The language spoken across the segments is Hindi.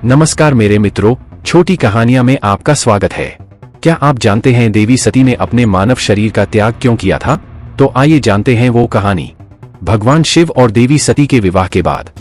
नमस्कार मेरे मित्रों, छोटी कहानियां में आपका स्वागत है। क्या आप जानते हैं देवी सती ने अपने मानव शरीर का त्याग क्यों किया था? तो आइए जानते हैं वो कहानी। भगवान शिव और देवी सती के विवाह के बाद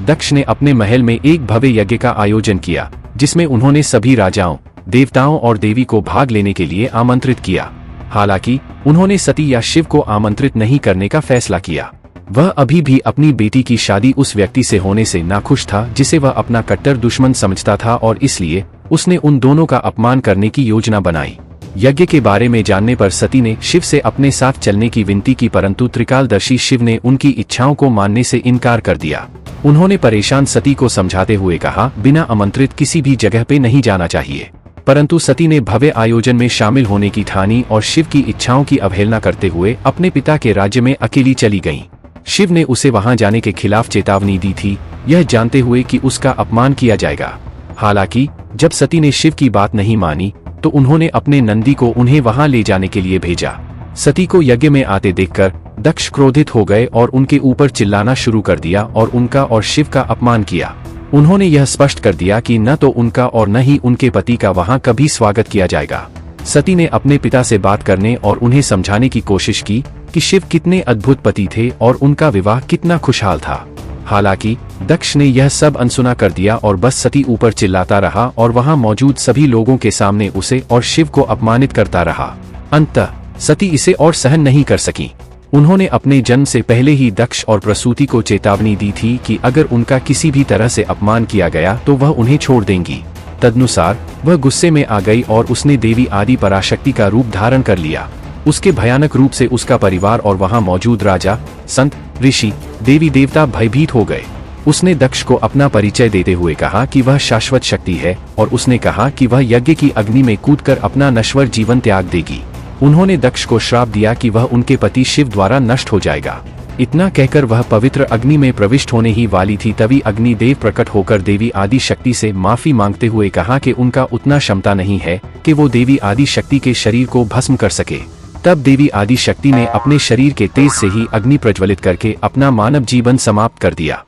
दक्ष ने अपने महल में एक भव्य यज्ञ का आयोजन किया, जिसमें उन्होंने सभी राजाओं, देवताओं और देवी को भाग लेने के लिए आमंत्रित किया। हालांकि उन्होंने सती या शिव को आमंत्रित नहीं करने का फैसला किया। वह अभी भी अपनी बेटी की शादी उस व्यक्ति से होने से नाखुश था जिसे वह अपना कट्टर दुश्मन समझता था, और इसलिए उसने उन दोनों का अपमान करने की योजना बनाई। यज्ञ के बारे में जानने पर सती ने शिव से अपने साथ चलने की विनती की, परंतु त्रिकालदर्शी शिव ने उनकी इच्छाओं को मानने से इनकार कर दिया। उन्होंने परेशान सती को समझाते हुए कहा, बिना आमंत्रित किसी भी जगह पे नहीं जाना चाहिए। परंतु सती ने भव्य आयोजन में शामिल होने की ठानी और शिव की इच्छाओं की अवहेलना करते हुए अपने पिता के राज्य में अकेली चली गईं। शिव ने उसे वहां जाने के खिलाफ चेतावनी दी थी, यह जानते हुए कि उसका अपमान किया जाएगा। हालांकि जब सती ने शिव की बात नहीं मानी तो उन्होंने अपने नंदी को उन्हें वहां ले जाने के लिए भेजा। सती को यज्ञ में आते देखकर दक्ष क्रोधित हो गए और उनके ऊपर चिल्लाना शुरू कर दिया और उनका और शिव का अपमान किया। उन्होंने यह स्पष्ट कर दिया कि न तो उनका और न ही उनके पति का वहां कभी स्वागत किया जाएगा। सती ने अपने पिता से बात करने और उन्हें समझाने की कोशिश की कि शिव कितने अद्भुत पति थे और उनका विवाह कितना खुशहाल था। हालांकि दक्ष ने यह सब अनसुना कर दिया और बस सती ऊपर चिल्लाता रहा और वहां मौजूद सभी लोगों के सामने उसे और शिव को अपमानित करता रहा। अंततः सती इसे और सहन नहीं कर सकी। उन्होंने अपने जन्म से पहले ही दक्ष और प्रसूति को चेतावनी दी थी कि अगर उनका किसी भी तरह से अपमान किया गया तो वह उन्हें छोड़ देंगी। तदनुसार वह गुस्से में आ गई और उसने देवी आदि पराशक्ति का रूप धारण कर लिया। उसके भयानक रूप से उसका परिवार और वहां मौजूद राजा, संत, ऋषि, देवी देवता भयभीत हो गए। उसने दक्ष को अपना परिचय देते हुए कहा कि वह शाश्वत शक्ति है और उसने कहा कि वह यज्ञ की अग्नि में कूदकर अपना नश्वर जीवन त्याग देगी। उन्होंने दक्ष को श्राप दिया कि वह उनके पति शिव द्वारा नष्ट हो जाएगा। इतना कहकर वह पवित्र अग्नि में प्रविष्ट होने ही वाली थी, तभी अग्निदेव प्रकट होकर देवी आदि शक्ति से माफी मांगते हुए कहा कि उनका उतना क्षमता नहीं है कि वो देवी आदि शक्ति के शरीर को भस्म कर सके। तब देवी आदि शक्ति ने अपने शरीर के तेज से ही अग्नि प्रज्वलित करके अपना मानव जीवन समाप्त कर दिया।